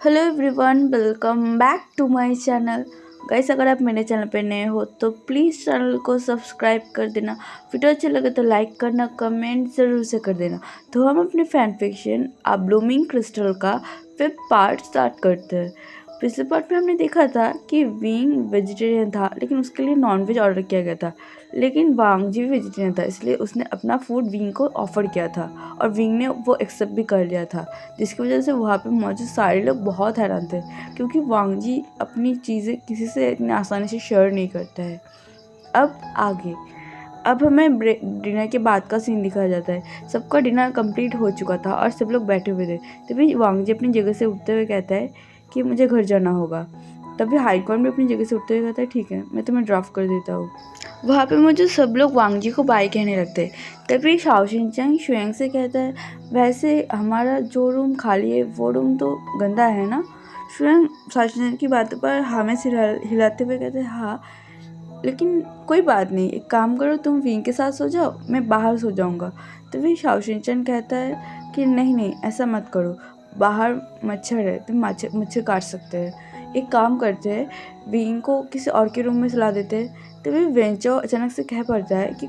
Hello everyone, welcome back to my channel. Guys, अगर आप मेरे चैनल पे नए हो तो प्लीज़ चैनल को सब्सक्राइब कर देना। वीडियो अच्छा लगे तो लाइक करना, कमेंट ज़रूर से कर देना। तो हम अपने फैन फिक्शन आ ब्लूमिंग क्रिस्टल का 5th पार्ट स्टार्ट करते हैं। पिछले पार्ट में हमने देखा था कि विंग वेजिटेरियन था, लेकिन उसके लिए नॉनवेज ऑर्डर किया गया था। लेकिन वांग जी भी वेजिटेरियन था, इसलिए उसने अपना फूड विंग को ऑफर किया था और विंग ने वो एक्सेप्ट भी कर लिया था, जिसकी वजह से वहाँ पे मौजूद सारे लोग बहुत हैरान थे, क्योंकि वांग जी अपनी चीज़ें किसी से इतनी आसानी से शेयर नहीं करता है। अब आगे, अब हमें डिनर के बाद का सीन दिखाया जाता है। सबका डिनर कंप्लीट हो चुका था और सब लोग बैठे हुए थे। तभी वांग जी अपनी जगह से उठते हुए कहता है कि मुझे घर जाना होगा। तभी हाईकॉर्न भी अपनी जगह से उठते हुए कहता है, ठीक है, मैं तुम्हें ड्रॉप कर देता हूँ। वहाँ पे मुझे सब लोग वांग जी को बाय कहने लगते हैं। तभी शाओशिनचैंग शुएंग से कहता है, वैसे हमारा जो रूम खाली है वो रूम तो गंदा है ना। शुएंग शाओशिनचैंग की बातों पर हमें सिर हिलाते हुए कहते हैं, हाँ, लेकिन कोई बात नहीं, एक काम करो, तुम विंग के साथ सो जाओ, मैं बाहर सो जाऊंगा। तभी शाओशिनचैंग कहता है कि नहीं नहीं, ऐसा मत करो, बाहर मच्छर है, तुम मच्छर काट सकते हैं। एक काम करते हैं, विंग को किसी और के रूम में सुला देते हैं। तभी वेंचो अचानक से कह पड़ता है कि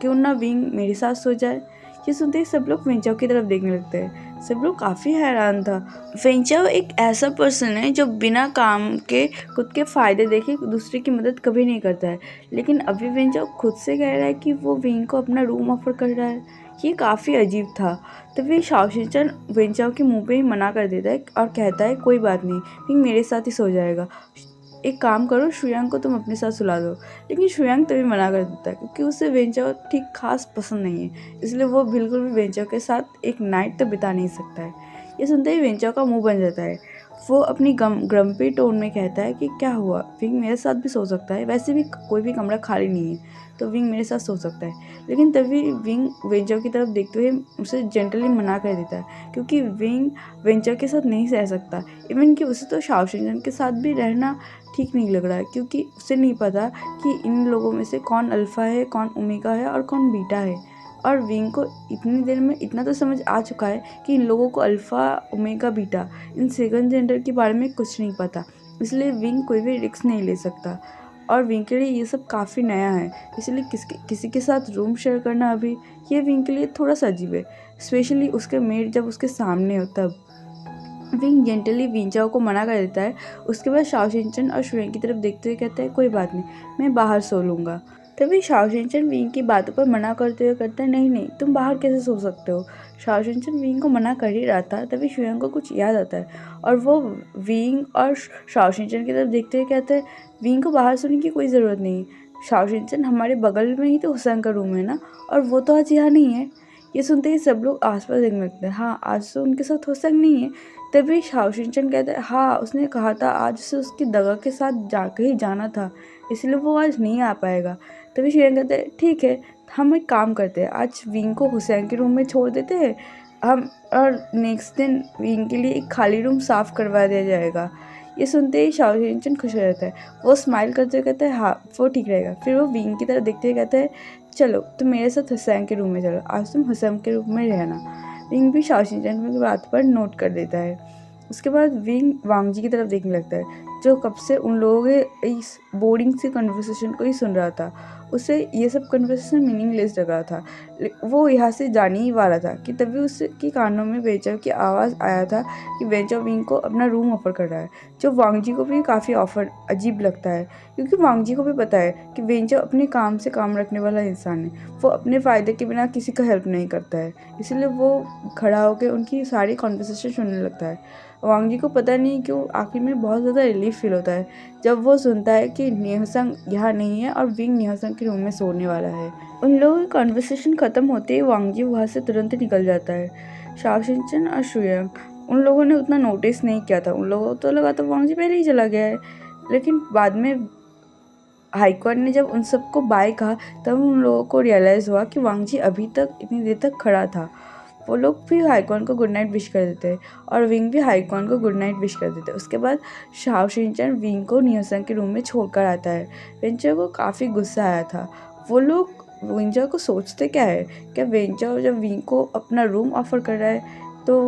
क्यों ना विंग मेरे साथ सो जाए। ये सुनते ही सब लोग वेंचाओ की तरफ देखने लगते हैं। सब लोग काफ़ी हैरान था। वेंचाओ एक ऐसा पर्सन है जो बिना काम के खुद के फ़ायदे देखे दूसरे की मदद कभी नहीं करता है, लेकिन अभी वेंचाओ खुद से कह रहा है कि वो विंग को अपना रूम ऑफर कर रहा है। ये काफ़ी अजीब था। तभी शाओशिनचैन वेंचाओ के मुंह पे ही मना कर देता है और कहता है, कोई बात नहीं, विंग मेरे साथ ही सो जाएगा। एक काम करो, शुयांग को तुम अपने साथ सुला दो। लेकिन शुयांग तभी मना कर देता है, क्योंकि उसे वेंचाओ ठीक खास पसंद नहीं है, इसलिए वो बिल्कुल भी वेंचाओ के साथ एक नाइट तो बिता नहीं सकता है। ये सुनते ही वेंचाओ का मुंह बन जाता है। वो अपनी ग्रम्पी टोन में कहता है कि क्या हुआ, विंग मेरे साथ भी सो सकता है, वैसे भी कोई भी कमरा खाली नहीं है, तो विंग मेरे साथ सो सकता है। लेकिन तभी विंग वेंचाओ की तरफ देखते हुए उसे जेंटली मना कर देता है, क्योंकि विंग वेंचाओ के साथ नहीं रह सकता। इवन कि उसे तो शाओशिनचैन के साथ भी रहना ठीक नहीं लग रहा है, क्योंकि उसे नहीं पता कि इन लोगों में से कौन अल्फ़ा है, कौन ओमेगा है और कौन बीटा है। और विंग को इतनी देर में इतना तो समझ आ चुका है कि इन लोगों को alpha, omega, beta, in second gender के बारे में कुछ नहीं पता, इसलिए विंग कोई भी रिस्क नहीं ले सकता। और विंग के लिए ये सब काफ़ी नया है, इसलिए किसी के साथ रूम शेयर करना अभी ये विंग के लिए थोड़ा सा अजीब है, स्पेशली उसके मेट जब उसके सामने हो तब। विंग जेंटली विंचाओ को मना कर देता है। उसके बाद शाओशिनचैन और शुएंग की तरफ देखते हुए कहता है, कोई बात नहीं, मैं बाहर सो लूँगा। तभी शाओशिनचैन विंग की बातों पर मना करते हुए कहता है, नहीं नहीं, तुम बाहर कैसे सो सकते हो। शाओशिनचैन विंग को मना कर ही रहा था, तभी शुएंग को कुछ याद आता है और वो विंग और शाओशिनचैन की तरफ देखते हुए कहते हैं, विंग को बाहर सोने की कोई ज़रूरत नहीं। शाओशिनचैन, हमारे बगल में ही तो हुसैन का रूम है ना, और वो तो आज यहाँ नहीं है। ये सुनते ही सब लोग आसपास देखने लगते हैं। हाँ, आज तो उनके साथ हुसैन नहीं है। तभी शाओशिनचैन कहता है, हाँ, उसने कहा था आज उसे उसकी दगा के साथ कहीं जाना था, इसलिए वो आज नहीं आ पाएगा। तभी शुएंग कहते हैं, ठीक है, हम एक काम करते हैं, आज विंग को हुसैन के रूम में छोड़ देते हैं हम, और नेक्स्ट दिन विंग के लिए एक खाली रूम साफ़ करवा दिया जाएगा। ये सुनते ही शाओशिनचैन खुश हो जाता है। वो स्माइल करते हुए कहता है, हाँ, वो ठीक रहेगा। फिर वो विंग की तरफ देखते हुए कहता है, चलो तुम मेरे साथ हुसैन के रूम में चलो, आज तुम हुसैन के रूम में रहना। विंग भी शाओशिनचैन की बात पर नोट कर देता है। उसके बाद विंग वांग जी की तरफ देखने लगता है, जो कब से उन लोगों के इस बोरिंग सी कन्वर्सेशन को ही सुन रहा था। उसे ये सब कन्वर्सेशन मीनिंगलेस लग रहा था। वो यहाँ से जाने ही वाला था कि तभी उसके कानों में वेंचाओ की आवाज़ आया था कि वेंचाओ विंग को अपना रूम ऑफर कर रहा है, जो वांग जी को भी काफ़ी ऑफर अजीब लगता है, क्योंकि वांग जी को भी पता है कि वेंचाओ अपने काम से काम रखने वाला इंसान है। वो अपने फ़ायदे के बिना किसी का हेल्प नहीं करता है, इसलिए वो खड़ा होकर उनकी सारी कॉन्वर्सेशन सुनने लगता है। वांग जी को पता नहीं क्यों आखिर में बहुत ज़्यादा रिलीफ फील होता है जब वो सुनता है कि न्योसंग यहाँ नहीं है और विंग न्योसंग के रूम में सोने वाला है। उन लोगों की कॉन्वर्सेशन ख़त्म होते ही वांग जी वहाँ से तुरंत निकल जाता है। शाओशिनचैन और शुएंग, उन लोगों ने उतना नोटिस नहीं किया था, उन लोगों को तो लगा था वांग जी पहले ही चला गया है। लेकिन बाद में हाईकॉर्ट ने जब उन सबको बाय कहा, तब उन लोगों को रियलाइज़ हुआ कि वांग जी अभी तक इतनी देर तक खड़ा था। वो लोग भी हाईकॉर्न को गुड नाइट विश कर देते हैं और विंग भी हाईकॉर्न को गुड नाइट विश कर देते हैं। उसके बाद शाओशिनचैन विंग को न्योसंग के रूम में छोड़कर आता है। वेंचाओ को काफ़ी गुस्सा आया था। वो लोग वेंचाओ को सोचते क्या है, क्या वेंचाओ जब विंग को अपना रूम ऑफर कर रहा है तो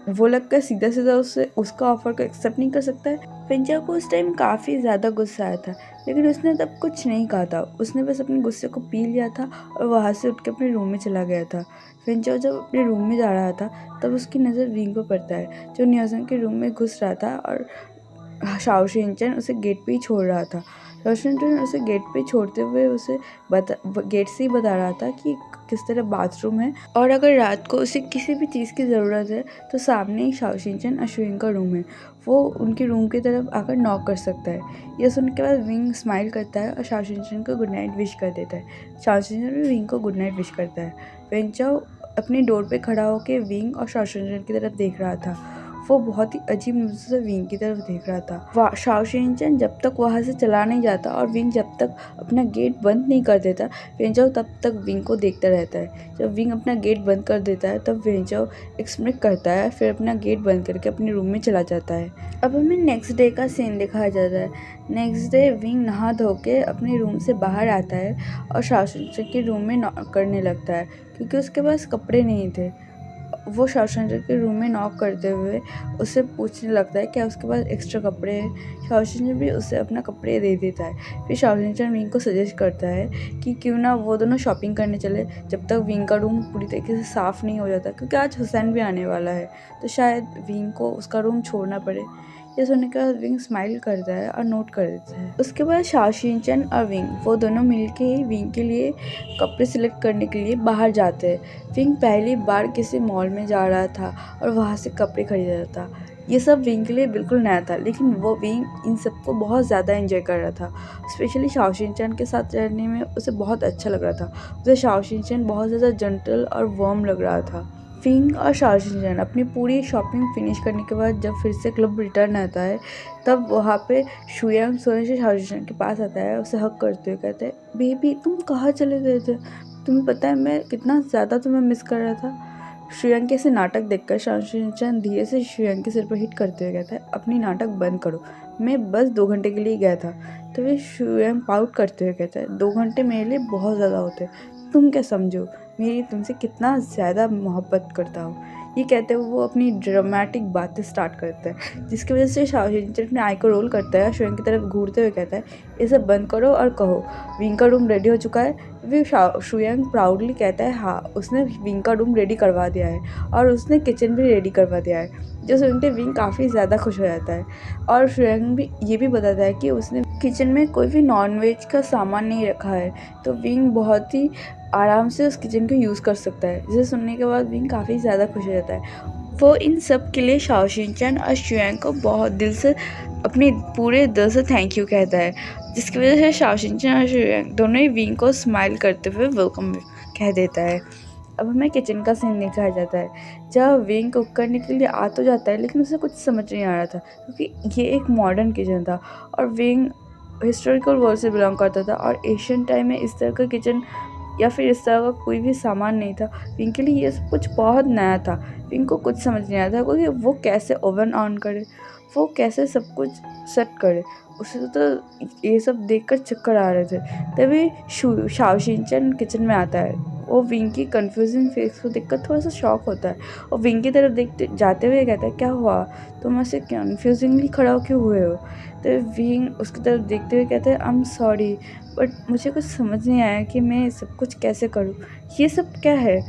वो लगकर सीधा सीधा उसका ऑफ़र को एक्सेप्ट नहीं कर सकता है। वेंचर को उस टाइम काफ़ी ज़्यादा गुस्सा आया था, लेकिन उसने तब कुछ नहीं कहा था। उसने बस अपने गुस्से को पी लिया था और वहाँ से उठ के अपने रूम में चला गया था। वेंचर जब अपने रूम में जा रहा था तब उसकी नज़र विंग पर पड़ता है, जो न्योसन के रूम में घुस रहा था और शाओ शिनचैन उसे गेट पे ही छोड़ रहा था। शाओ शिनचैन उसे गेट पे छोड़ते हुए उसे गेट से ही बता रहा था कि किस तरह बाथरूम है और अगर रात को उसे किसी भी चीज़ की ज़रूरत है तो सामने ही शाओ शिनचैन और शुइंग का रूम है, वो उनके रूम की तरफ आकर नॉक कर सकता है। यह सुनने के बाद विंग स्माइल करता है और शाओ शिनचैन को गुड नाइट विश कर देता है। शाओ शिनचैन भी विंग को गुड नाइट विश करता है। वेंचाओ अपनी डोर पे खड़ा होकर विंग और शाओ शिनचैन की तरफ देख रहा था। वो बहुत ही अजीब नज़र से विंग की तरफ देख रहा था। शाओ शिनचैन जब तक वहाँ से चला नहीं जाता और विंग जब तक अपना गेट बंद नहीं कर देता, वेंचाओ तब तक विंग को देखता रहता है। जब विंग अपना गेट बंद कर देता है तब वेंचाओ एक्सपेक्ट करता है, फिर अपना गेट बंद करके अपने रूम में चला जाता है। अब हमें नेक्स्ट डे का सीन दिखाया जाता है। नेक्स्ट डे विंग नहा धो के अपने रूम से बाहर आता है और शाओ शिनचैन के रूम में नॉक करने लगता है, क्योंकि उसके पास कपड़े नहीं थे। वो शाओ शिनचैन के रूम में नॉक करते हुए उससे पूछने लगता है क्या उसके पास एक्स्ट्रा कपड़े हैं। शाओ शिनचैन भी उसे अपना कपड़े दे देता है। फिर शाओ शिनचैन विंग को सजेस्ट करता है कि क्यों ना वो दोनों शॉपिंग करने चले, जब तक विंग का रूम पूरी तरीके से साफ़ नहीं हो जाता, क्योंकि आज हुसैन भी आने वाला है तो शायद विंग को उसका रूम छोड़ना पड़े। ये सुनने के बाद विंग स्माइल करता है और नोट कर देता है। उसके बाद शाओ शिनचैन और विंग वो दोनों मिलके ही विंग के लिए कपड़े सिलेक्ट करने के लिए बाहर जाते हैं। विंग पहली बार किसी मॉल में जा रहा था और वहाँ से कपड़े खरीद रहा था। ये सब विंग के लिए बिल्कुल नया था, लेकिन वो विंग इन सबको बहुत ज़्यादा एंजॉय कर रहा था। स्पेशली शाओ शिनचैन के साथ रहने में उसे बहुत अच्छा लग रहा था। उसे शाओ शिनचैन बहुत ज़्यादा जेंटल और वार्म लग रहा था। विंग और शाओ शिनचैन अपनी पूरी शॉपिंग फिनिश करने के बाद जब फिर से क्लब रिटर्न आता है, तब वहाँ पे शुयांग सोने से शाओ शिनचैन के पास आता है, उसे हक करते हुए कहते हैं, बेबी तुम कहाँ चले गए थे? तुम्हें पता है मैं कितना ज़्यादा तुम्हें मिस कर रहा था। शुयांग के ऐसे नाटक देखकर शाओ शिनचैन धीरे से शुयांग के सिर पर हिट करते हुए कहता है, अपनी नाटक बंद करो, मैं बस 2 घंटे के लिए गया था। तो वे शुयांग पाउट करते हुए कहता है, 2 घंटे मेरे लिए बहुत ज़्यादा होते, तुम क्या समझो मेरी तुमसे कितना ज़्यादा मोहब्बत करता हूँ। ये कहते हुए वो अपनी ड्रामेटिक बातें स्टार्ट करता है, जिसकी वजह से शाओ शिनचैन अपने आई को रोल करता है, शुयांग की तरफ घूरते हुए कहता है, इसे बंद करो और कहो विंग का रूम रेडी हो चुका है। फिर शुयांग प्राउडली कहता है, हाँ उसने विंग का रूम रेडी करवा दिया है और उसने किचन भी रेडी करवा दिया है। जो सुनते विंग काफ़ी ज़्यादा खुश हो जाता है और शुयांग भी ये भी बताता है कि उसने किचन में कोई भी नॉनवेज का सामान नहीं रखा है, तो विंग बहुत ही आराम से उस किचन को यूज़ कर सकता है। जिसे सुनने के बाद विंग काफ़ी ज़्यादा खुश हो जाता है। वो इन सब के लिए शाओ शिनचैन और शुयांग को बहुत दिल से अपने पूरे दिल से थैंक यू कहता है, जिसकी वजह से शाओ शिनचैन और शुयांग दोनों ही विंग को स्माइल करते हुए वेलकम कह देता है। अब हमें किचन का सीन दिखाया जाता है, जब विंग कुक करने के लिए आ तो जाता है, लेकिन उसे कुछ समझ नहीं आ रहा था, क्योंकि ये एक मॉडर्न किचन था और विंग हिस्टोरिकल वर्ल्ड से बिलोंग करता था और एशियन टाइम में इस तरह का किचन या फिर इस तरह का कोई भी सामान नहीं था। विंग के लिए ये सब कुछ बहुत नया था। विंग को कुछ समझ नहीं आया था क्योंकि वो कैसे ओवन ऑन करे, वो कैसे सब कुछ सेट करे। उसे तो ये सब देखकर चक्कर आ रहे थे। तभी शाओ शिनचैन किचन में आता है। वो विंग की कंफ्यूजिंग फेस को देखकर थोड़ा सा शॉक होता है और विंग की तरफ देखते जाते हुए कहता है, क्या हुआ, तुम ऐसे कंफ्यूजिंगली खड़ा क्यों हुए हो? तो विंग उसकी तरफ देखते हुए कहता है, आई एम सॉरी, बट मुझे कुछ समझ नहीं आया कि मैं सब कुछ कैसे करूँ, ये सब क्या है?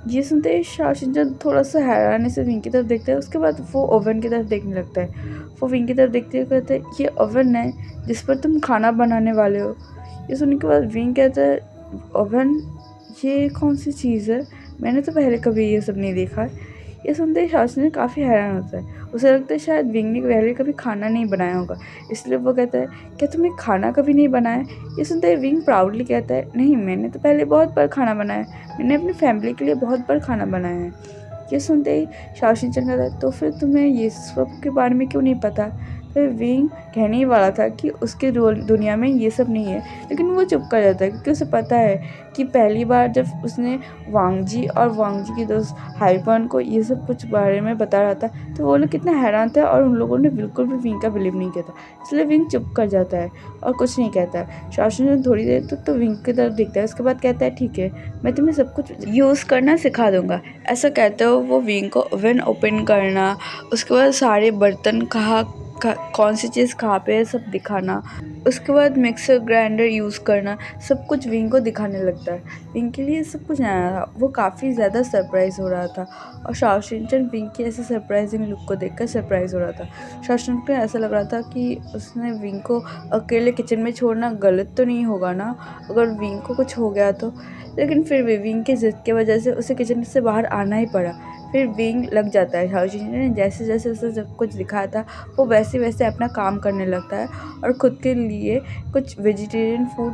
ये सुनते ही शाओ शिनचैन थोड़ा सा हैरानी से विंग की तरफ देखता है। उसके बाद वो ओवन की तरफ देखने लगता है। वो विंग की तरफ देखते हुए कहता है, ये ओवन है जिस पर तुम खाना बनाने वाले हो। ये सुनने के बाद विंग कहता है, ओवन, ये कौन सी चीज़ है? मैंने तो पहले कभी ये सब नहीं देखा है। ये सुनते ही शाओ शिनचैन काफ़ी हैरान होता है। उसे लगता है शायद विंग ने पहले कभी खाना नहीं बनाया होगा, इसलिए वो कहता है, क्या तुमने खाना कभी नहीं बनाया? ये सुनते ही विंग प्राउडली कहता है, नहीं, मैंने तो पहले बहुत बार खाना बनाया है, मैंने अपनी फैमिली के लिए बहुत बार खाना बनाया है। ये सुनते ही शाओ शिनचैन कहता है, तो फिर तुम्हें ये सब के बारे में क्यों नहीं पता? तो विंग कहने ही वाला था कि उसके दुनिया में ये सब नहीं है, लेकिन वो चुप कर जाता है क्योंकि उसे पता है कि पहली बार जब उसने वांग जी और वांग जी की दोस्त हाइपन को ये सब कुछ बारे में बता रहा था, तो वो लोग कितना हैरान थे और उन लोगों ने बिल्कुल भी विंग का बिलीव नहीं किया था। इसलिए विंग चुप कर जाता है और कुछ नहीं कहता है। शाओशिन थोड़ी देर तक तो विंग की तरफ देखता है, उसके बाद कहता है ठीक है, मैं तुम्हें सब कुछ यूज़ करना सिखा दूंगा। ऐसा कहते हो वो विंग को ओवन ओपन करना, उसके बाद सारे बर्तन कौन सी चीज़ कहाँ पे है सब दिखाना, उसके बाद मिक्सर ग्राइंडर यूज़ करना, सब कुछ विंग को दिखाने लगता है। विंग के लिए सब कुछ नया था, वो काफ़ी ज़्यादा सरप्राइज़ हो रहा था और शाओशिन विंग की ऐसे सरप्राइजिंग लुक को देखकर सरप्राइज़ हो रहा था। शाओशिन को ऐसा लग रहा था कि उसने विंग को अकेले किचन में छोड़ना गलत तो नहीं होगा ना, अगर विंग को कुछ हो गया तो। लेकिन फिर भी विंग की ज़िद की वजह से उसे किचन से बाहर आना ही पड़ा। फिर विंग लग जाता है। शाओशिन ने जैसे जैसे उसे सब कुछ दिखाया था वो वैसे वैसे अपना काम करने लगता है और ख़ुद के लिए कुछ वेजिटेरियन फूड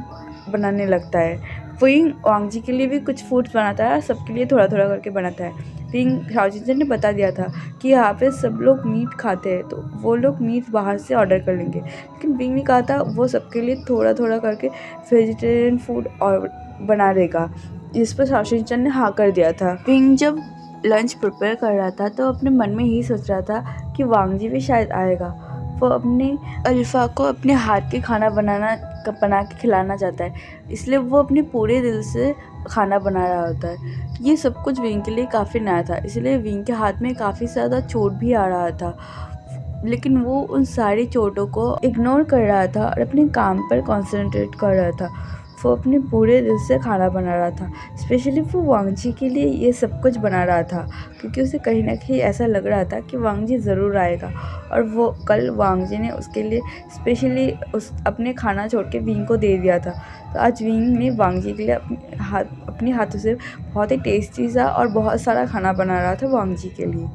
बनाने लगता है। विंग वांग जी के लिए भी कुछ फूड्स बनाता है और सबके लिए थोड़ा थोड़ा करके बनाता है। विंग शाओशिन ने बता दिया था कि यहाँ पे सब लोग मीट खाते हैं तो वो लोग मीट बाहर से ऑर्डर कर लेंगे, लेकिन विंग ने कहा था वो सबके लिए थोड़ा थोड़ा करके वेजिटेरियन फूड और बना देगा, जिस पर शाओशिन ने हाँ कर दिया था। विंग जब लंच प्रिपेयर कर रहा था तो अपने मन में ही सोच रहा था कि वांग जी भी शायद आएगा। वो अपने अल्फ़ा को अपने हाथ के खाना बना के खिलाना चाहता है, इसलिए वो अपने पूरे दिल से खाना बना रहा होता है। ये सब कुछ विंग के लिए काफ़ी नया था, इसलिए विंग के हाथ में काफ़ी ज़्यादा चोट भी आ रहा था, लेकिन वो उन सारी चोटों को इग्नोर कर रहा था और अपने काम पर कंसंट्रेट कर रहा था। वो अपने पूरे दिल से खाना बना रहा था। स्पेशली वो वांग जी के लिए ये सब कुछ बना रहा था क्योंकि उसे कहीं ना कहीं ऐसा लग रहा था कि वांग जी ज़रूर आएगा और वो कल वांग जी ने उसके लिए स्पेशली अपने खाना छोड़ के विंग को दे दिया था। तो आज विंग ने वांग जी के लिए अपने हाथों से बहुत ही टेस्टी सा और बहुत सारा खाना बना रहा था वांग जी के लिए।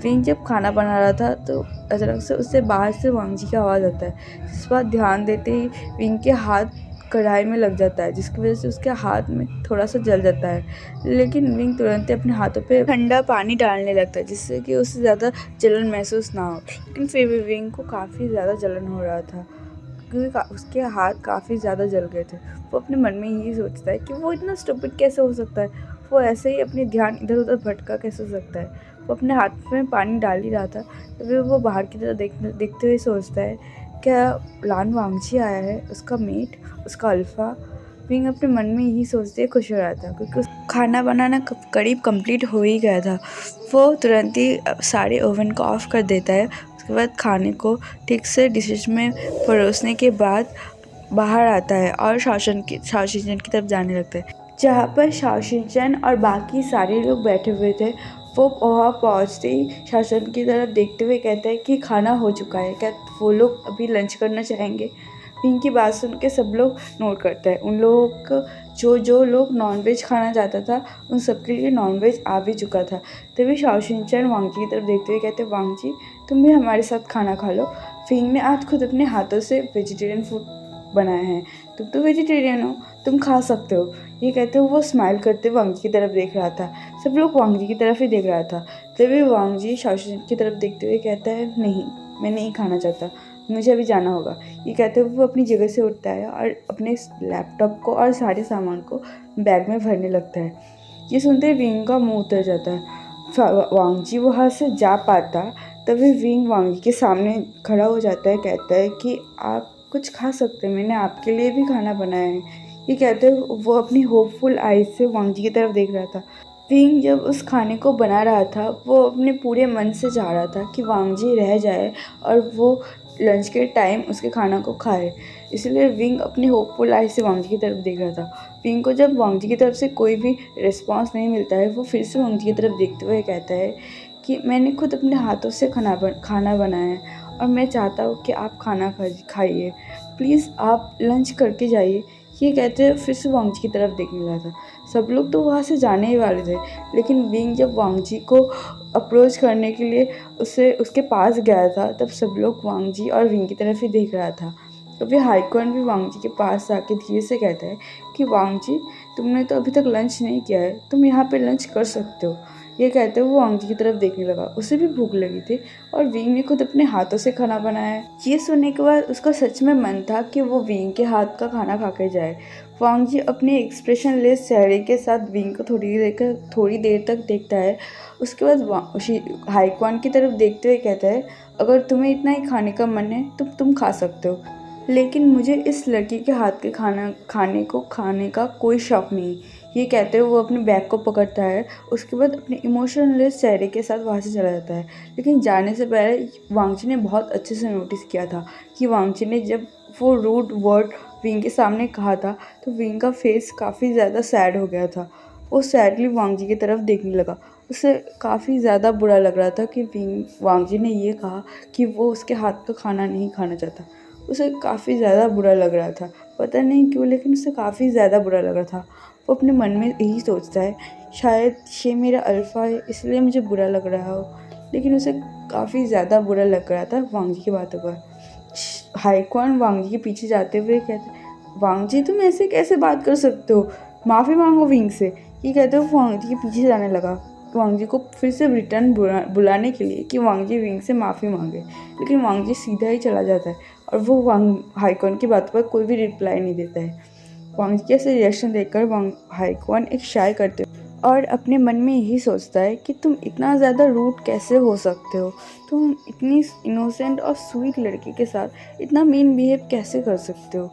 विंग जब खाना बना रहा था तो अचानक से उससे बाहर से वांग जी की आवाज़ आता है, जिस पर ध्यान देते ही विंग के हाथ कढ़ाई में लग जाता है, जिसकी वजह से उसके हाथ में थोड़ा सा जल जाता है। लेकिन विंग तुरंत अपने हाथों पे ठंडा पानी डालने लगता है जिससे कि उसे ज़्यादा जलन महसूस ना हो, लेकिन फिर भी विंग को काफ़ी ज़्यादा जलन हो रहा था क्योंकि उसके हाथ काफ़ी ज़्यादा जल गए थे। वो अपने मन में यही सोचता है कि वो इतना स्टूपिड कैसे हो सकता है, वो ऐसे ही अपने ध्यान इधर उधर भटका कैसे हो सकता है। वो अपने हाथ में पानी डाल ही रहा था तभी वो बाहर की तरफ देखते हुए सोचता है, क्या लान वांगची आया है, उसका मेट, उसका अल्फ़ा। विंग अपने मन में यही सोचते खुश हो रहा था क्योंकि खाना बनाना करीब कंप्लीट हो ही गया था। वो तुरंत ही सारे ओवन को ऑफ कर देता है। उसके बाद खाने को ठीक से डिशेस में परोसने के बाद बाहर आता है और शाओशिन की तरफ जाने लगता है, जहाँ पर शाओशिन और बाकी सारे लोग बैठे हुए थे। वो वहाँ पहुँचते ही शाओशिन की तरफ देखते हुए कहता है कि खाना हो चुका है, क्या वो लोग अभी लंच करना चाहेंगे। विंग की बात सुन के सब लोग नोट करते हैं। उन लोगों को जो लोग नॉनवेज खाना चाहता था उन सबके लिए नॉनवेज आ भी चुका था। तभी शाओशिन वांग जी की तरफ देखते हुए कहते, वांग जी तुम भी हमारे साथ खाना खा लो, विंग ने आज खुद अपने हाथों से वेजिटेरियन फूड बनाया है, तुम तो वेजिटेरियन हो, तुम खा सकते हो। ये कहते हुए वो स्माइल करते वांग जी की तरफ देख रहा था। सब लोग वांग जी की तरफ ही देख रहा था। तभी वांग जी शाओशिन की तरफ देखते हुए कहता है, नहीं मैं नहीं खाना चाहता, मुझे अभी जाना होगा। ये कहते हुए वो अपनी जगह से उठता है और अपने लैपटॉप को और सारे सामान को बैग में भरने लगता है। ये सुनते ही विंग का मुंह उतर जाता है। वांग जी वहाँ से जा पाता तभी विंग वांग जी के सामने खड़ा हो जाता है, कहता है कि आप कुछ खा सकते हैं, मैंने आपके लिए भी खाना बनाया है। ये कहते हुए वो अपनी होपफुल आईज से वांग जी की तरफ देख रहा था। विंग जब उस खाने को बना रहा था वो अपने पूरे मन से चाह रहा था कि वांग जी रह जाए और वो लंच के टाइम उसके खाना को खाए, इसलिए विंग अपनी होपफुल आई से वांग जी की तरफ देख रहा था। विंग को जब वांग जी की तरफ से कोई भी रिस्पांस नहीं मिलता है वो फिर से वांग जी की तरफ देखते हुए कहता है कि मैंने खुद अपने हाथों से खाना बनाया है और मैं चाहता हूँ कि आप खाना खाइए, प्लीज़ आप लंच करके जाइए। ये कहते हुए फिर से वांग जी की तरफ देखने लगा था। सब लोग तो वहाँ से जाने ही वाले थे, लेकिन विंग जब वांग जी को अप्रोच करने के लिए उसके पास गया था तब सब लोग वांग जी और विंग की तरफ ही देख रहा था। तो फिर हाइक्वन भी वांग जी के पास आके धीरे से कहता है कि वांग जी तुमने तो अभी तक लंच नहीं किया है, तुम यहाँ पे लंच कर सकते हो। ये कहते हुए वो वांग जी की तरफ देखने लगा। उसे भी भूख लगी थी और विंग ने खुद अपने हाथों से खाना बनाया है। ये सुनने के बाद उसका सच में मन था कि वो विंग के हाथ का खाना खा के जाए। वांग जी अपने एक्सप्रेशन लेस चेहरे के साथ विंग को थोड़ी देर तक देखता है। उसके बाद हाईक्वान की तरफ देखते हुए कहता है, अगर तुम्हें इतना ही खाने का मन है तो तुम खा सकते हो, लेकिन मुझे इस लड़की के हाथ के खाने का कोई शौक़ नहीं। ये कहते हुए वो अपने बैग को पकड़ता है। उसके बाद अपने इमोशनलेस चेहरे के साथ वहाँ से चला जाता है। लेकिन जाने से पहले वांगची ने बहुत अच्छे से नोटिस किया था कि वांगची ने जब वो रूड वर्ड विंग के सामने कहा था तो विंग का फेस काफ़ी ज़्यादा सैड हो गया था। वो सैडली वांगजी की तरफ देखने लगा। उसे काफ़ी ज़्यादा बुरा लग रहा था कि वांगजी ने ये कहा कि वो उसके हाथ का खाना नहीं खाना चाहता। उसे काफ़ी ज़्यादा बुरा लग रहा था, पता नहीं क्यों, लेकिन उसे काफ़ी ज़्यादा बुरा लग रहा था। वो अपने मन में यही सोचता है, शायद ये मेरा अल्फ़ा है इसलिए मुझे बुरा लग रहा हो, लेकिन उसे काफ़ी ज़्यादा बुरा लग रहा था वांगजी की बातों पर। हाईक्वान वांगजी के पीछे जाते हुए कहते, वांगजी तुम ऐसे कैसे बात कर सकते हो, माफ़ी मांगो विंग से। ये कहते हुए वांगजी के पीछे जाने लगा, वांगजी को फिर से रिटर्न बुलाने के लिए कि वांगजी विंग से माफ़ी मांगे, लेकिन वांगजी सीधा ही चला जाता है और वो हाईक्वान की बातों पर कोई भी रिप्लाई नहीं देता है। वांगजी के ऐसे रिएक्शन देखकर हाईक्वान एक शाय करते और अपने मन में यही सोचता है कि तुम इतना ज़्यादा रूड कैसे हो सकते हो, तुम इतनी इनोसेंट और स्वीट लड़की के साथ इतना मीन बिहेव कैसे कर सकते हो।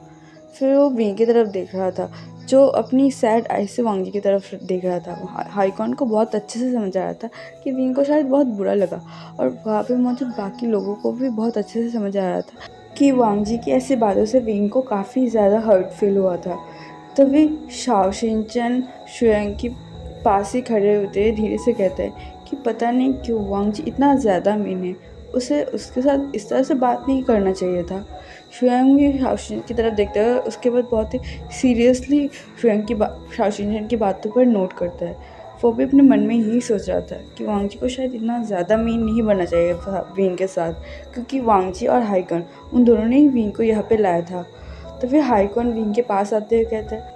फिर वो विंग की तरफ देख रहा था जो अपनी सैड आई से वांगजी की तरफ देख रहा था। हाईक्वान को बहुत अच्छे से समझ आ रहा था कि विंग को शायद बहुत बुरा लगा और वहाँ पे मौजूद बाकी लोगों को भी बहुत अच्छे से समझ आ रहा था कि वांगजी की ऐसी बातों से विंग को काफ़ी ज़्यादा हर्ट फील हुआ था। तभी शाओ शिनचैन शुयांग के पास ही खड़े होते धीरे से कहते हैं कि पता नहीं क्यों वांगजी इतना ज़्यादा मीन है, उसे उसके साथ इस तरह से बात नहीं करना चाहिए था। शुयांग भी शाओ शिनचैन की तरफ देखते हुए उसके बाद बहुत ही सीरियसली शाओ शिनचैन की बातों पर नोट करता है। वो भी अपने मन में यही सोच रहा था कि वांगजी को शायद इतना ज़्यादा मीन नहीं बनना चाहिए था विंग के साथ, क्योंकि वांगजी और हाईक्वान उन दोनों ने ही विंग को यहाँ पे लाया था। तो फिर हाईक्वान विंग के पास आते हुए कहता है,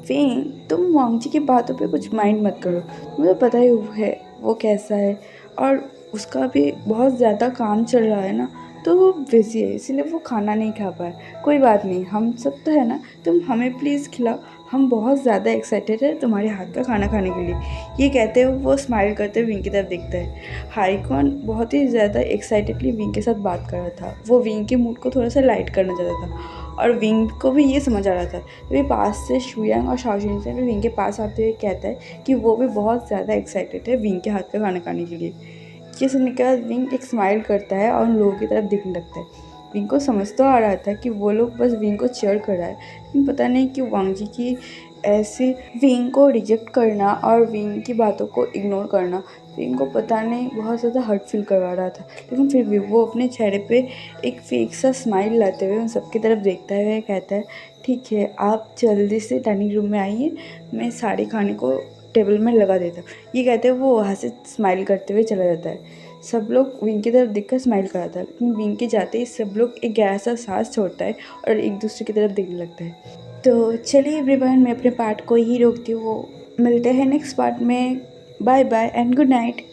विंग तुम वांगजी की बातों पे कुछ माइंड मत करो, मुझे पता ही है वो कैसा है और उसका भी बहुत ज़्यादा काम चल रहा है ना, तो वो बिज़ी है इसीलिए वो खाना नहीं खा पाए। कोई बात नहीं, हम सब तो है ना, तुम हमें प्लीज़ खिलाओ, हम बहुत ज़्यादा एक्साइटेड है तुम्हारे हाथ का खाना खाने के लिए। ये कहते हुए वो स्माइल करते हुए विंग की तरफ देखता है। हाईक्वान बहुत ही ज़्यादा एक्साइटेडली विंग के साथ बात कर रहा था। वो विंग के मूड को थोड़ा सा लाइट करना चाहता था और विंग को भी ये समझ आ रहा था। तभी पास से शुयांग और शाओ शिनचैन भी विंग के पास आते हुए कहता है कि वो भी बहुत ज़्यादा एक्साइटेड है विंग के हाथ का खाना खाने के लिए। ये सुनने के बाद विंग एक स्माइल करता है और उन लोगों की तरफ देखने लगता है। विंग को समझ तो आ रहा था कि वो लोग बस विंग को चीयर कर रहा है, लेकिन पता नहीं कि वांगजी की ऐसे विंग को रिजेक्ट करना और विंग की बातों को इग्नोर करना विंग को पता नहीं बहुत ज़्यादा हर्ट फील करवा रहा था। लेकिन फिर भी वो अपने चेहरे पे एक फेक सा स्माइल लाते हुए उन सबकी तरफ देखता है, कहता है, ठीक है आप जल्दी से डाइनिंग रूम में आइए, मैं सारे खाने को टेबल में लगा देता हूँ। ये कहते हुए वो वहाँ से स्माइल करते हुए चला जाता है। सब लोग विंग की तरफ देखकर स्माइल कर रहा था, लेकिन विंग के जाते ही सब लोग एक गहरा सा सांस छोड़ता है और एक दूसरे की तरफ देखने लगता है। तो चलिए एवरीवन, मैं अपने पार्ट को ही रोकती हूँ, मिलते हैं नेक्स्ट पार्ट में। Bye bye and good night.